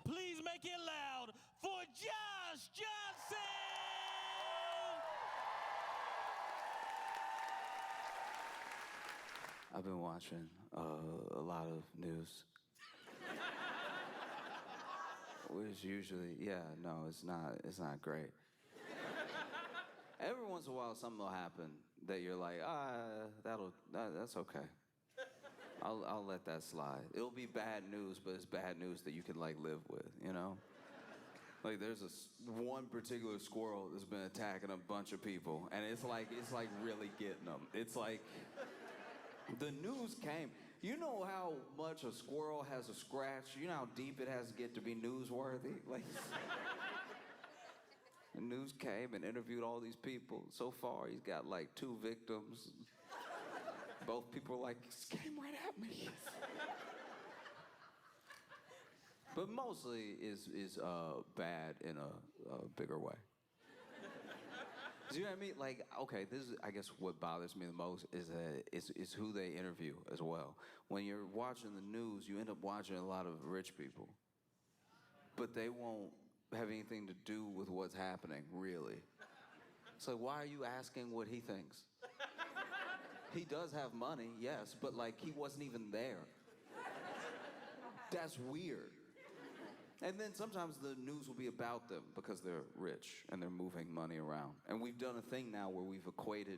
Please make it loud for Josh Johnson! I've been watching a lot of news. Which usually, it's not great. Every once in a while, something will happen that you're like, that's okay. I'll let that slide. It'll be bad news, but it's bad news that you can like live with, you know? Like there's one particular squirrel that's been attacking a bunch of people, and it's like really getting them. It's like the news came. You know how much a squirrel has a scratch? You know how deep it has to get to be newsworthy? Like, the news came and interviewed all these people. So far, he's got like 2 victims. Both people are like, he came right at me. But mostly is bad in a bigger way. Do you know what I mean? Like, okay, this is, I guess, what bothers me the most is who they interview as well. When you're watching the news, you end up watching a lot of rich people, but they won't have anything to do with what's happening, really. So why are you asking what he thinks? He does have money, yes, but like he wasn't even there. That's weird. And then sometimes the news will be about them because they're rich and they're moving money around. And we've done a thing now where we've equated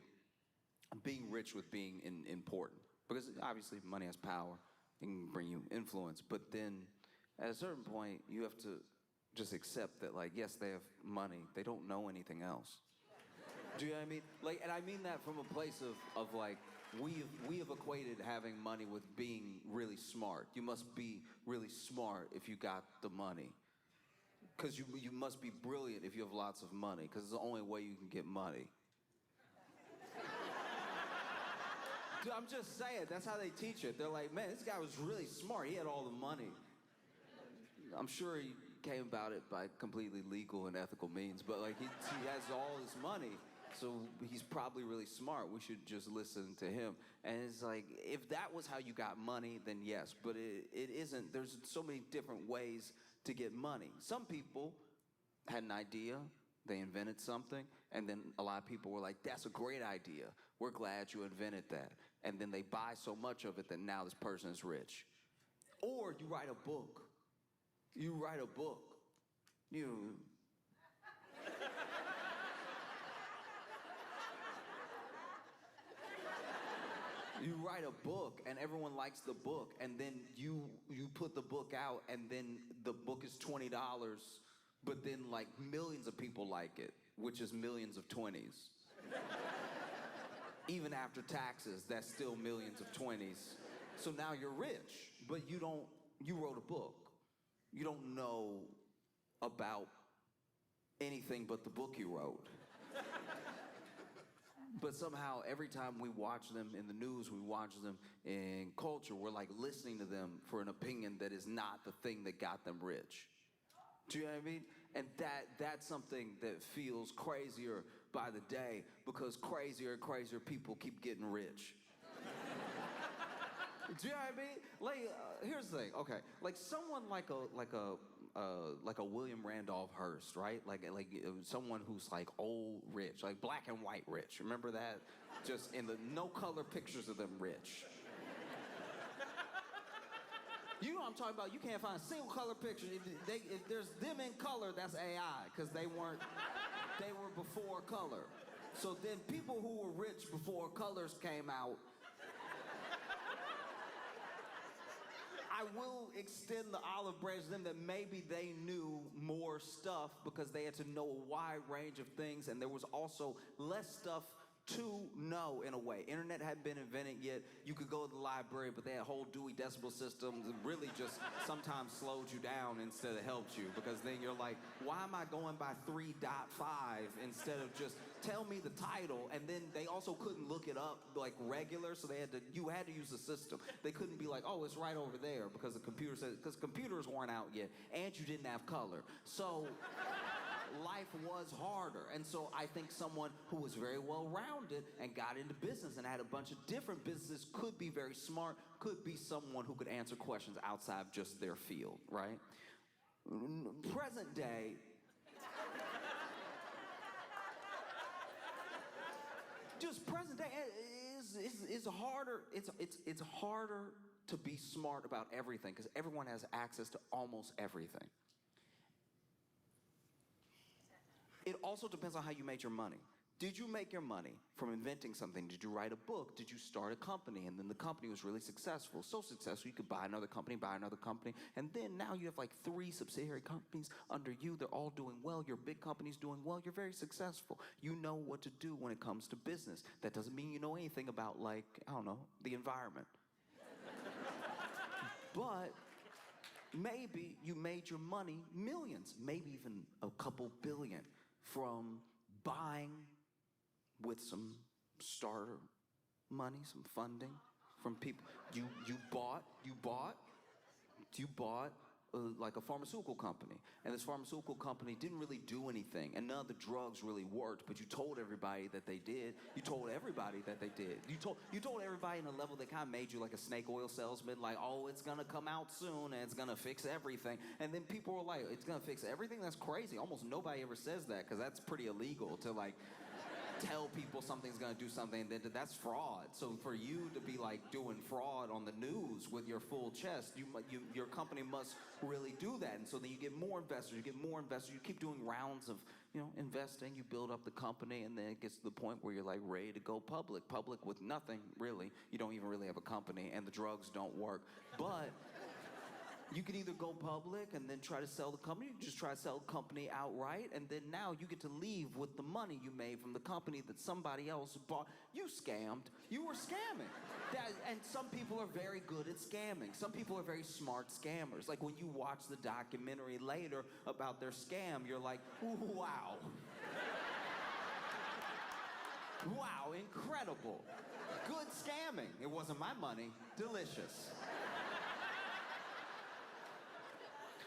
being rich with being important. Because obviously money has power, it can bring you influence. But then at a certain point, you have to just accept that, like, yes, they have money, they don't know anything else. Do you know what I mean? Like, and I mean that from a place of like, we have equated having money with being really smart. You must be really smart if you got the money. Because you must be brilliant if you have lots of money, because it's the only way you can get money. Dude, I'm just saying, that's how they teach it. They're like, man, this guy was really smart. He had all the money. I'm sure he came about it by completely legal and ethical means, but like he has all this money. So he's probably really smart. We should just listen to him. And it's like, if that was how you got money, then yes. But it isn't. There's so many different ways to get money. Some people had an idea. They invented something. And then a lot of people were like, that's a great idea. We're glad you invented that. And then they buy so much of it that now this person is rich. Or you write a book. You write a book. You write a book and everyone likes the book, and then you put the book out and then the book is $20, but then like millions of people like it, which is millions of 20s. Even after taxes, that's still millions of 20s. So now you're rich, but you wrote a book. You don't know about anything but the book you wrote. But somehow, every time we watch them in the news, we watch them in culture, we're like listening to them for an opinion that is not the thing that got them rich. Do you know what I mean? And that's something that feels crazier by the day, because crazier and crazier people keep getting rich. Do you know what I mean? Like, here's the thing. Okay, like someone like a William Randolph Hearst, right? Like someone who's like old rich, like black and white rich. Remember that? Just in the no color pictures of them rich. You know what I'm talking about? You can't find a single color picture. If there's them in color, that's AI, because they were before color. So then people who were rich before colors came out, I will extend the olive branch to them that maybe they knew more stuff because they had to know a wide range of things, and there was also less stuff to know in a way. Internet hadn't been invented yet. You could go to the library, but they had whole Dewey Decimal Systems that really just sometimes slowed you down instead of helped you, because then you're like, why am I going by 3.5 instead of just tell me the title? And then they also couldn't look it up like regular, so you had to use the system. They couldn't be like, oh, it's right over there, because the computer said, because computers weren't out yet, and you didn't have color. So life was harder. And so I think someone who was very well-rounded and got into business and had a bunch of different businesses could be very smart, could be someone who could answer questions outside of just their field, right? present day, just present day is harder. It's harder to be smart about everything because everyone has access to almost everything. It also depends on how you made your money. Did you make your money from inventing something? Did you write a book? Did you start a company? And then the company was really successful. So successful, you could buy another company. And then now you have like 3 subsidiary companies under you. They're all doing well. Your big company's doing well. You're very successful. You know what to do when it comes to business. That doesn't mean you know anything about, like, I don't know, the environment. But maybe you made your money millions, maybe even a couple billion from buying with some starter money, some funding from people. You bought like a pharmaceutical company, and this pharmaceutical company didn't really do anything, and none of the drugs really worked, but you told everybody that they did. You told everybody that they did. You told everybody in a level that kind of made you like a snake oil salesman, like, oh, it's gonna come out soon and it's gonna fix everything. And then people were like, it's gonna fix everything? That's crazy. Almost nobody ever says that because that's pretty illegal to like tell people something's gonna do something, that's fraud. So for you to be like doing fraud on the news with your full chest, your company must really do that. And so then you get more investors, you keep doing rounds of, investing, you build up the company, and then it gets to the point where you're like ready to go public with nothing really. You don't even really have a company, and the drugs don't work. But you can either go public and then try to sell the company, you just try to sell the company outright, and then now you get to leave with the money you made from the company that somebody else bought. You scammed. You were scamming. And some people are very good at scamming. Some people are very smart scammers. Like when you watch the documentary later about their scam, you're like, wow. Wow, incredible. Good scamming. It wasn't my money. Delicious.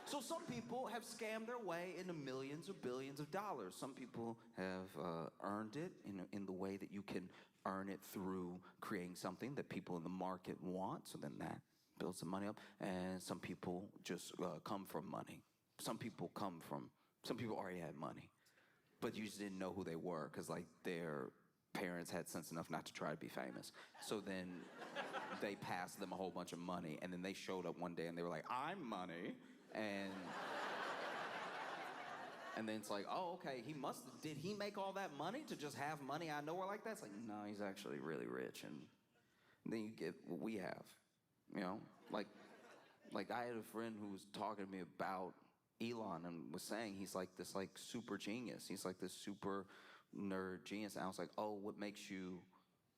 So some people have scammed their way into millions or billions of dollars. Some people have earned it in the way that you can earn it through creating something that people in the market want, so then that builds the money up. And some people just come from money. Some people already had money, but you just didn't know who they were because like their parents had sense enough not to try to be famous. So then they passed them a whole bunch of money, and then they showed up one day and they were like, I'm money. And then it's like, oh, okay, did he make all that money to just have money out of nowhere like that? It's like, no, he's actually really rich. And then you get what we have, Like I had a friend who was talking to me about Elon and was saying he's like this like super genius. He's like this super nerd genius. And I was like, oh, what makes you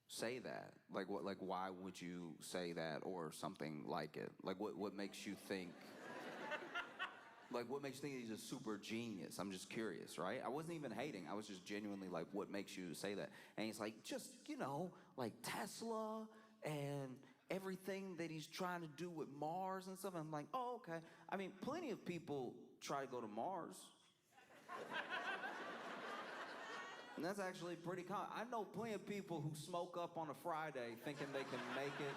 say that? Like why would you say that or something like it? Like what makes you think... Like, what makes you think he's a super genius? I'm just curious, right? I wasn't even hating. I was just genuinely like, what makes you say that? And he's like, just, like Tesla and everything that he's trying to do with Mars and stuff. And I'm like, oh, okay. I mean, plenty of people try to go to Mars. And that's actually pretty common. I know plenty of people who smoke up on a Friday thinking they can make it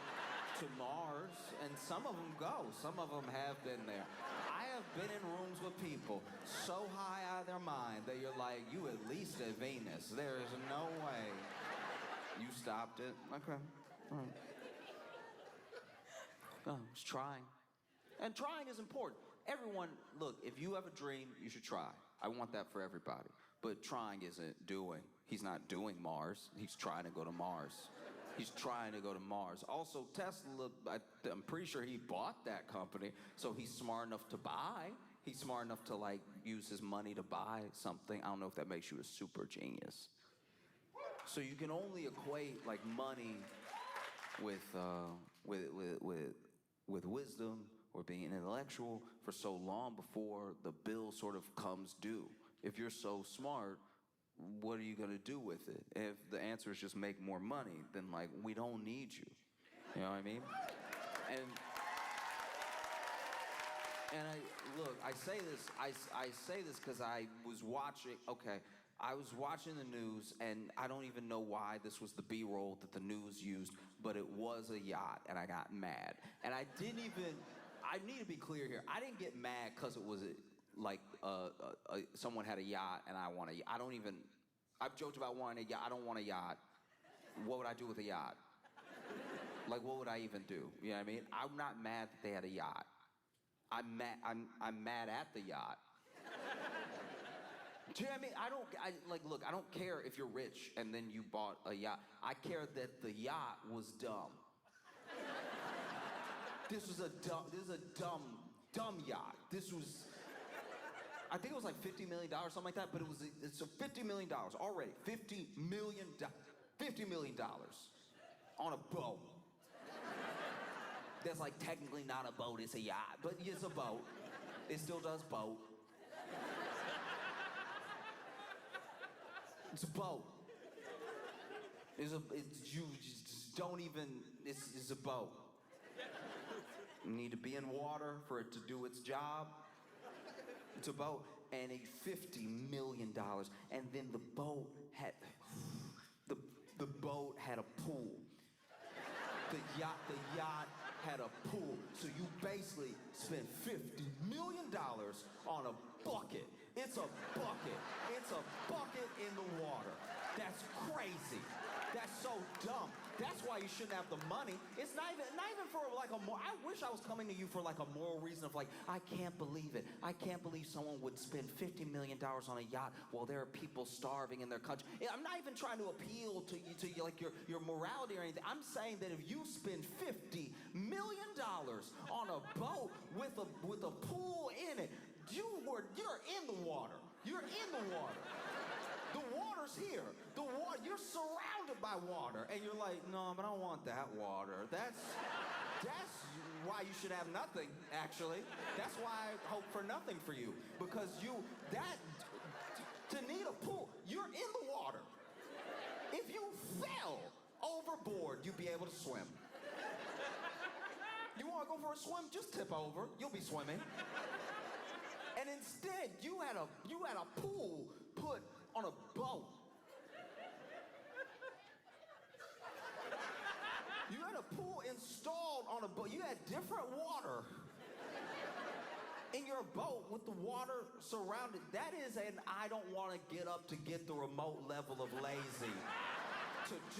to Mars, and some of them go. Some of them have been there. I have been in rooms with people so high out of their mind that you're like, you at least at Venus. There is no way. You stopped it. Okay. All right. Oh, I was trying. And trying is important. Everyone, look, if you have a dream, you should try. I want that for everybody. But trying isn't doing. He's not doing Mars. He's trying to go to Mars. He's trying to go to Mars. Also, Tesla, I'm pretty sure he bought that company, so he's smart enough to buy. He's smart enough to, like, use his money to buy something. I don't know if that makes you a super genius. So you can only equate, like, money with wisdom or being intellectual for so long before the bill sort of comes due. If you're so smart, what are you gonna do with it? If the answer is just make more money, then like we don't need you. You know what I mean? And I say this because I was watching the news, and I don't even know why this was the B-roll that the news used, but it was a yacht, and I got mad. And I need to be clear here, I didn't get mad because it was like someone had a yacht and I want a yacht. I've joked about wanting a yacht. I don't want a yacht. What would I do with a yacht? Like, what would I even do? You know what I mean? I'm not mad that they had a yacht. I'm mad at the yacht. Do you know what I mean? Look, I don't care if you're rich and then you bought a yacht. I care that the yacht was dumb. This is a dumb yacht. I think it was like $50 million, something like that, but it's $50 million already. $50 million on a boat. That's like technically not a boat, it's a yacht, but it's a boat. It still does boat. It's a boat. You just don't even, it's a boat. You need to be in water for it to do its job. It's a boat, and $50 million. And then the boat had a pool. The yacht had a pool. So you basically spent $50 million on a bucket. It's a bucket. It's a bucket in the water. That's crazy. That's so dumb. That's why you shouldn't have the money. It's not even for like I wish I was coming to you for like a moral reason of like, I can't believe it. I can't believe someone would spend $50 million on a yacht while there are people starving in their country. I'm not even trying to appeal to you like your morality or anything. I'm saying that if you spend $50 million on a boat with a pool in it, you're in the water. You're in the water. The water's here. You're surrounded by water, and you're like, no, but I don't want that water. That's why you should have nothing. Actually, that's why I hope for nothing for you, because to need a pool, you're in the water. If you fell overboard, you'd be able to swim. You want to go for a swim? Just tip over. You'll be swimming. And instead, you had a pool put on a boat. You had a pool installed on a boat. You had different water in your boat with the water surrounded. That is an I don't want to get up to get the remote level of lazy to just